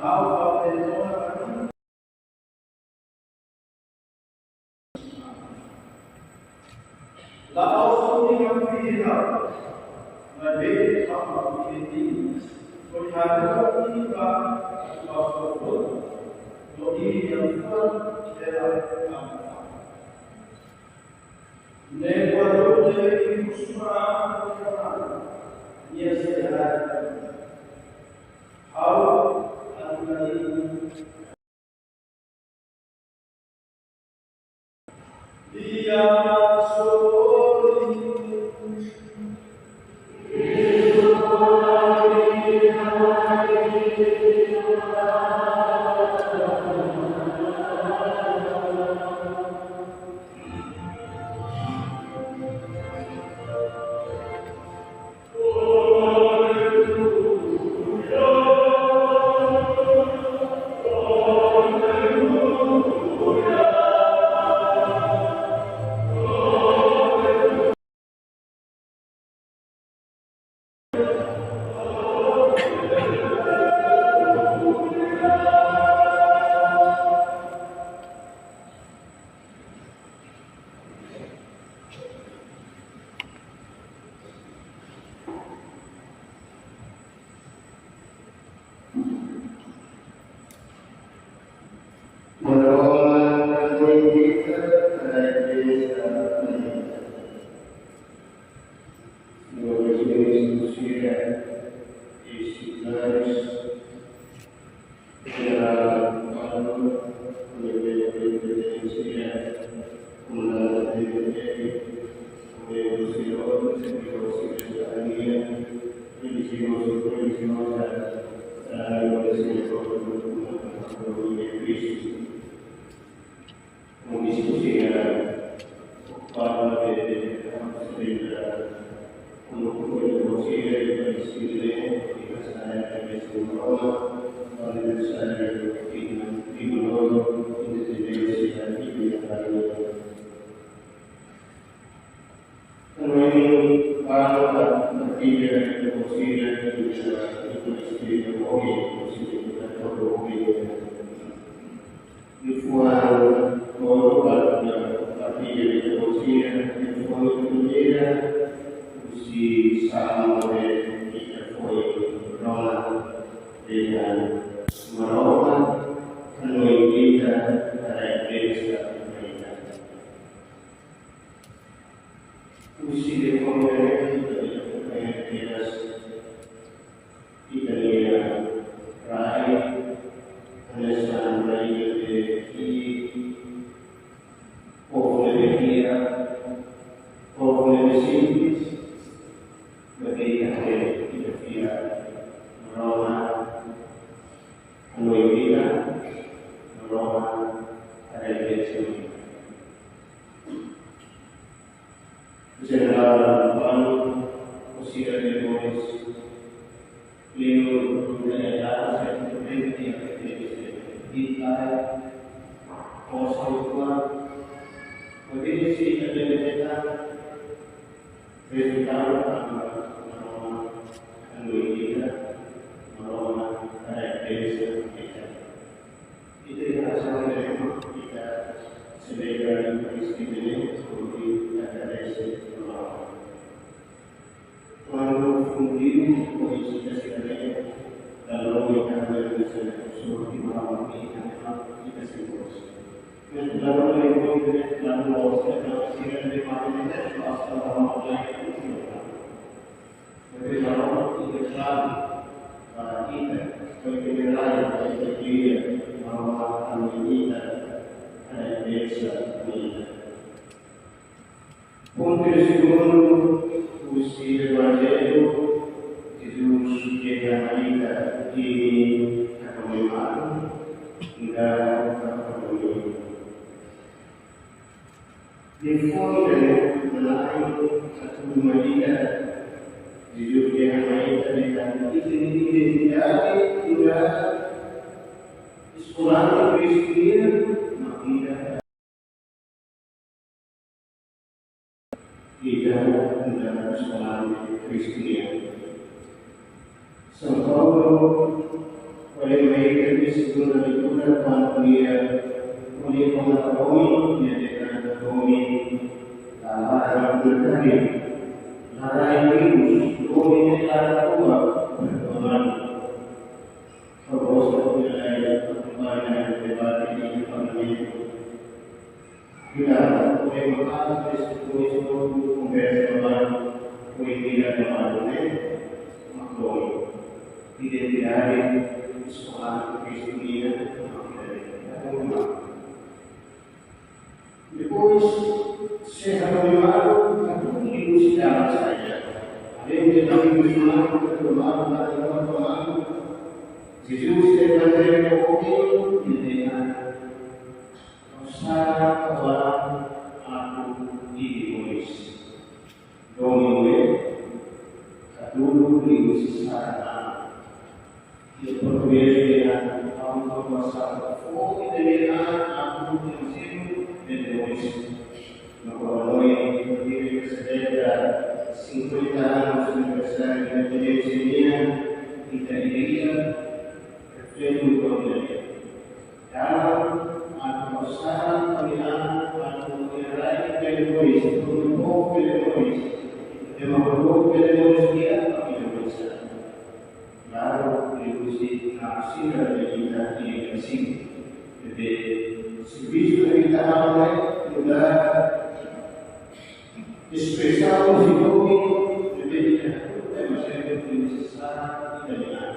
La ausdrückliche Fehler, man lebt auch in den und hat die was verfolgt, nur die Jungfrau der Anfang. Lewat dari Musma, ia sehat. Au al-Karim dia São Paulo, olha, sebelum dikumpulkan kuliah pengetahuan menyediakan ekonomi dalam berkarya larai virus ekonomi dalam uang berkembang terus mengenai perkembangan debat ini kita boleh mengalami sesuatu pembebasan pemikiran yang baru makhluk tidak ada soal Kristiani depois saya membaru aku di dalam saya ada yang dalam Islam berdoa Jesus dan kopi dengan usaha aku ditulis domine satu secara itu berbeda dengan tahun berkuasa dengan aku ditulis mengkondoi berdiri bersedia singkulkan besar dan jenisnya kita dirikan Tuhan dalam atau usaha pembinaan atau menilai penulis dia Indonesia lalu diskusi aksi dan kita dikasih jadi serviço que está lá lugar especial de nome de dedicação mas é necessário italiano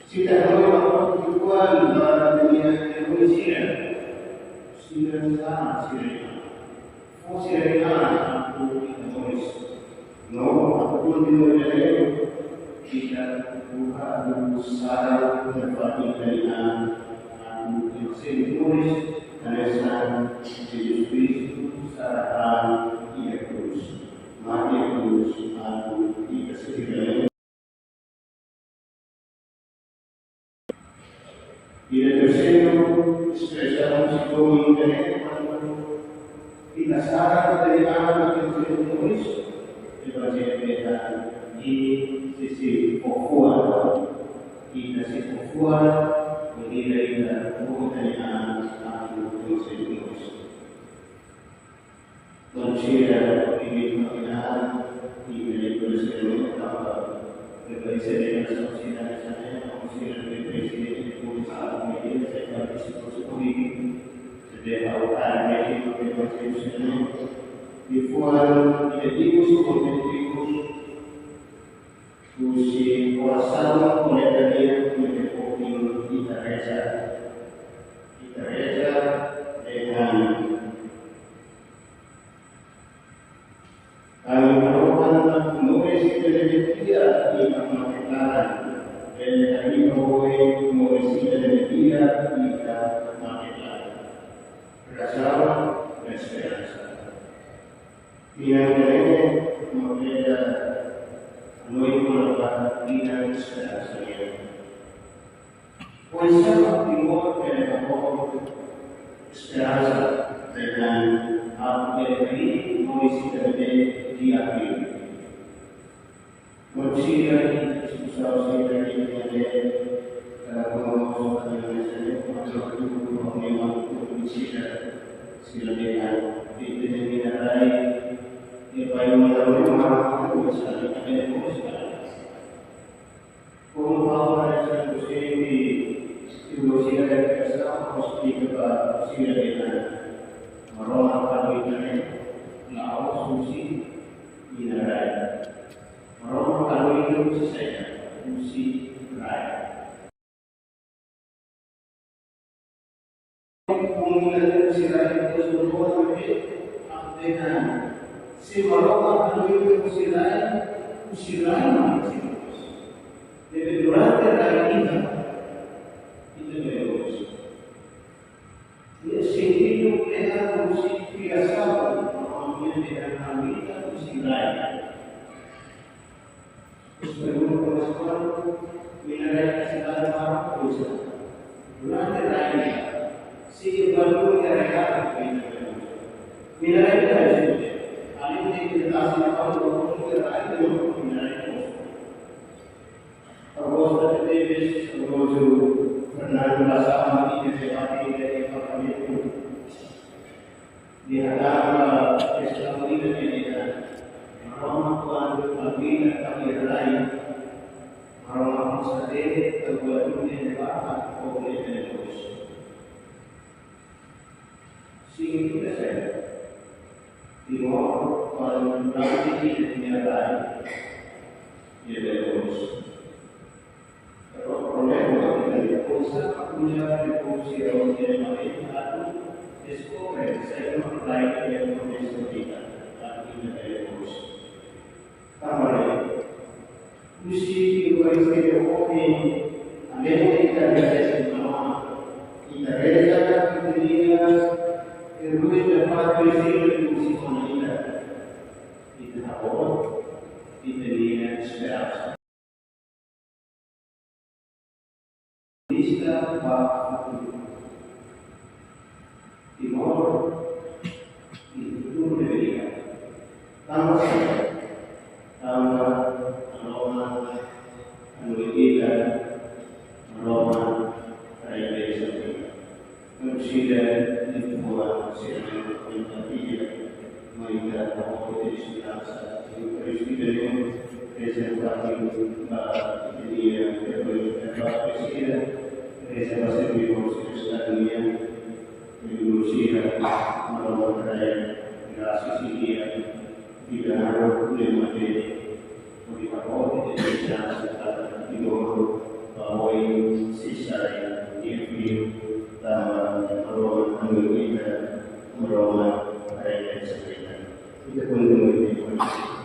se der uma igual para minha poesia se lançar fosse a não continuarei kita buka usaha tempat italiano yang tulis Alasan Yesus Kristus saat ia terus mati terus aku dikasih Bila tersenyum spesial psikologi dan kita saat dari anak yang tulis dibaca kita di sisi fokuan kita sisi fokuan menilai dan mengenai manusia ini penghinaan di presiden presiden sosial saya manusia presiden itu saat ini saya diskusi sedang awal ini presiden di fuar identikus kompetitifus usi kuasa monetaria menjadi kita reza dengan kami melakukan menulis media di marketplace dan kami menulis media di marketplace berdasarkan esperanza. Finalmente, membeda noi melakukan dengan esperanza. Pois sama timur dan esperanza dengan apa yang ini mengisi dari diakhir. Manusia ini susah sekali kalau soal Indonesia macam itu memang manusia sila dengan itu dengan lain dia bayar memang bisa ada musuh. Kalau ada sesuatu Indonesia dan Israel harus dibuka sila dengan merawat kawinan lawan susi inarai merawat kawinan saya susi rai kemudian sila itu semua dengan si merawat kawinan sila masih jadi durante la vida dia sendiri era musik biasa orang yang dengan musik lain. Sebelum bersekolah, minat sekolah orang berusaha. Durante lain, si baru kerja minat itu ada di atas orang kerja itu minat. Terus dari Fernando Gusti Eucharistia Omni, amene carezza mano, in carezza quotidiana, e lui del Padre e Figlio e così con vita, il lavoro, il venire speranza. Vista va futuro. Di modo, il futuro deveria. Tanto Roma, all'Unica, Roma, Iglesia, uscire di fuori, sia nella figlia, noi da poco di cittadinanza, Eucaristia, presentati la Chiesa, per la Presidente, presa seguire la mia, l'uscire, Roma, la Sicilia, Milano, le materie. Di favore e di grazia di loro, a voi si sarà il figlio da Roma, Roma, Regna Sagrada. E con noi di questo.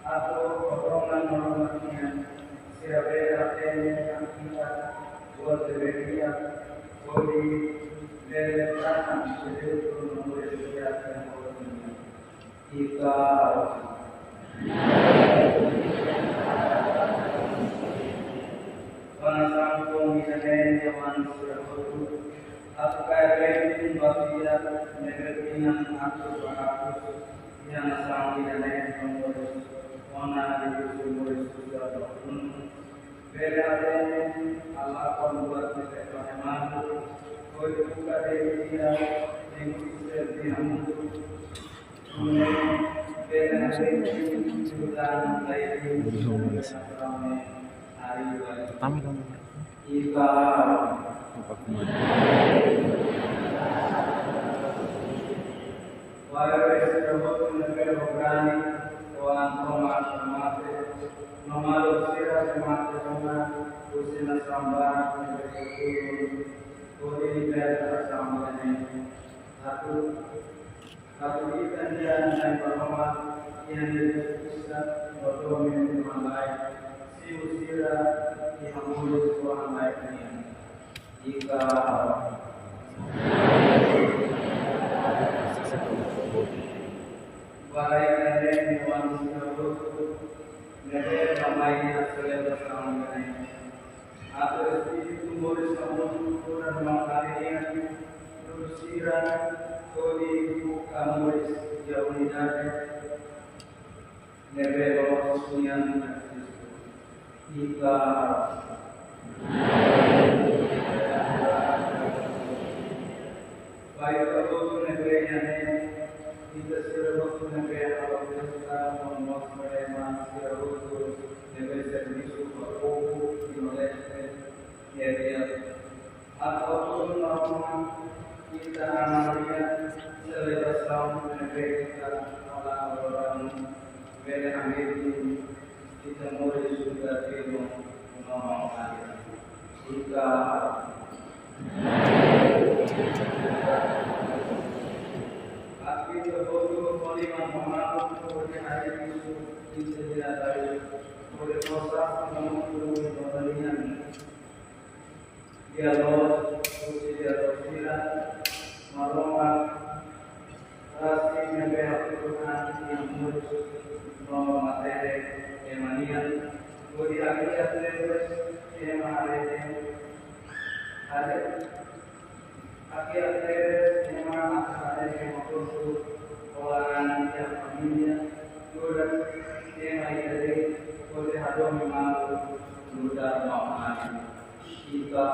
atau pertolongan menghormatinya, sira bela tene kita Nigeria, Kodi, Leletan, Sedetu, Malaysia, dan Colombia. Kita Panasangkong Isanen Yaman Surahotu, Apakah Basia, Negerinan Aku Barakus, yang sang Isanen Pengurus, Wana Ibu Sumurus Sudah Dokun, Beraden Allah Pembuat Negara Mampu, Koi Buka Dewiya, Ibu Serbiamu, Beraden Sudah Layu, Kami kan Ika Warga Serabutu Negara Berani Tuan Thomas Semate Nomadu Sira Semate Sona Usina Sambara Negara Kuru Kuri Negara Sambara Satu ikan dan berhormat yang dipusat berdomen malai si usira yang mulus Tuhan baiknya jika baik dan manusia buruk negara ramainya selepas ramainya atau espiritu mulus kamu dan makanya usira kodi buka mulus jauh dari negara yang jika baik kalau negara kita sudah negara kalau kita membuat mereka sudah negara servisu berkumpul di Malaysia area ataupun normal kita amalia selepas tahun negara kita orang beda ambil kita mulai sudah terima mengamalkan jika aku terbutuh melihat mengaku kemudian hari itu kita tidak tahu oleh proses mengumpulkan pembelian dialog sosial merupakan rasmi yang berhubungan yang mulus materi emanian budi akhirnya terus yang ada akhirnya terus yang ada yang masuk orang yang familia sudah yang ada boleh ada memang sudah maafkan kita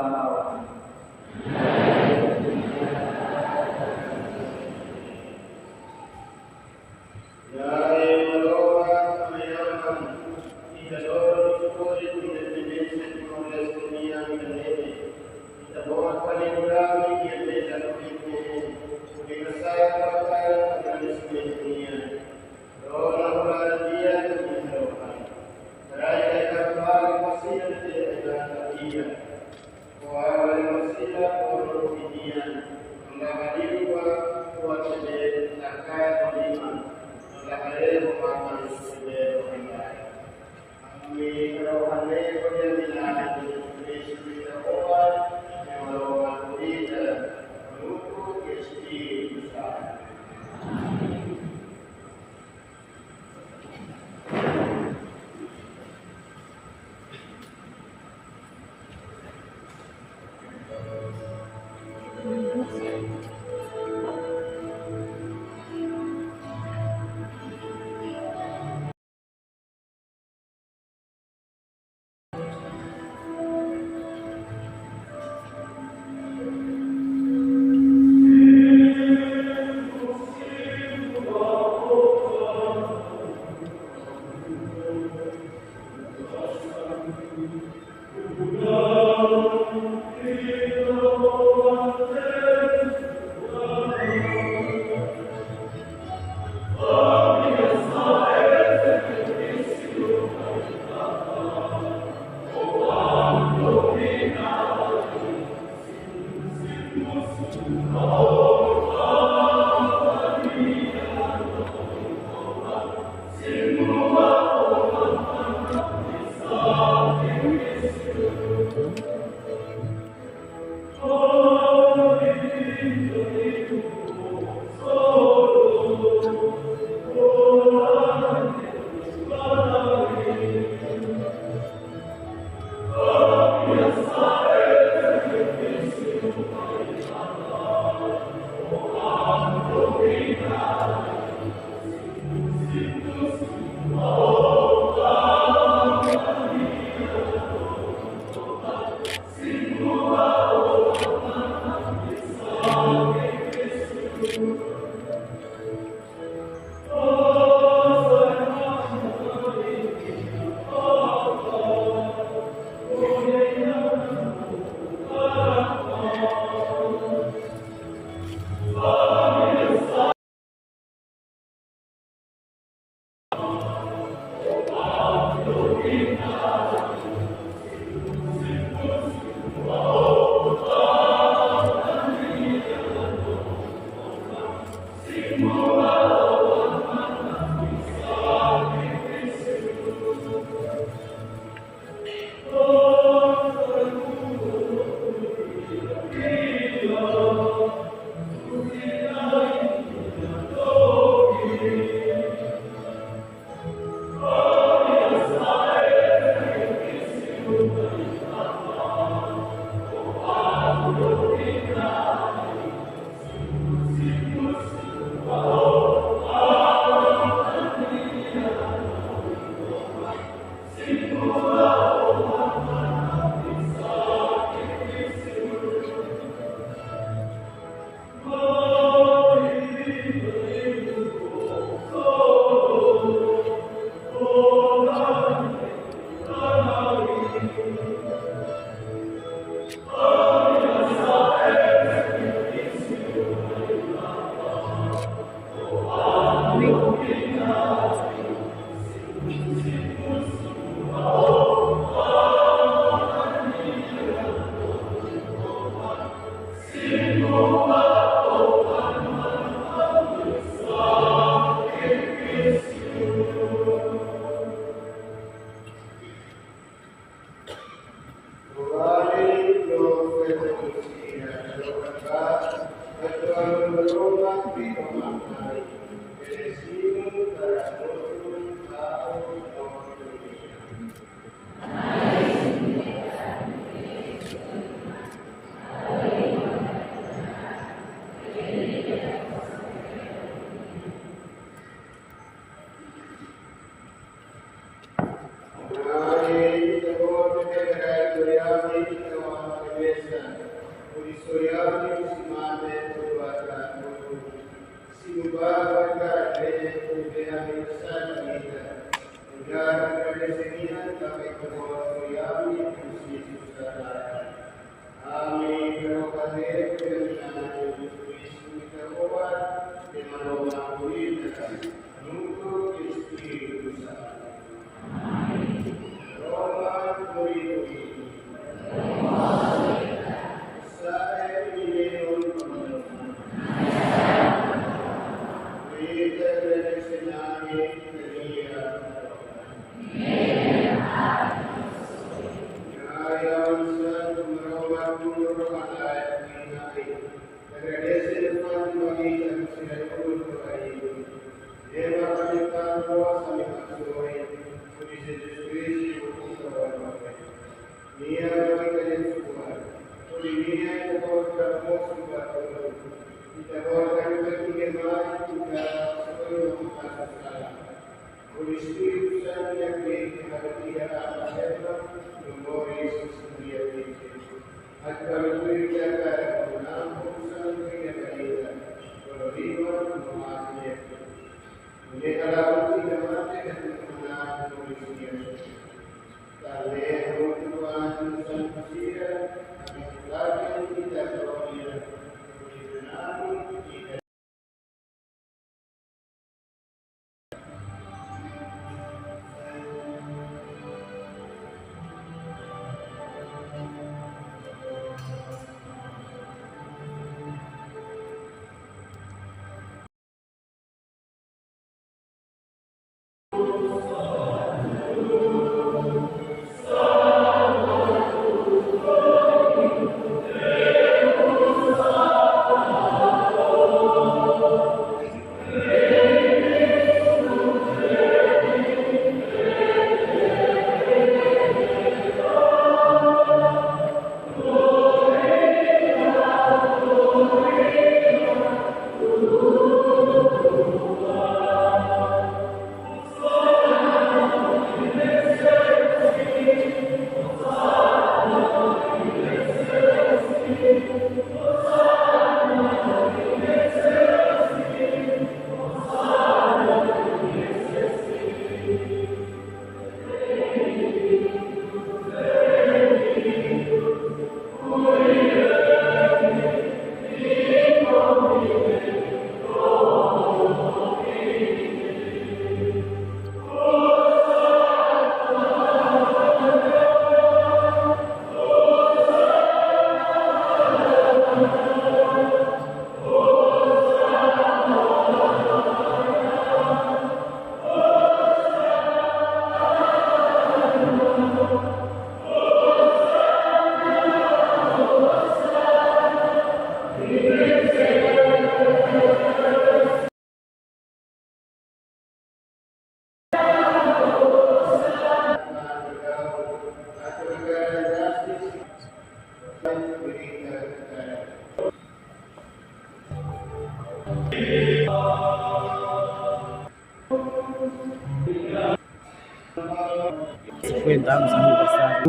50 anos aniversário.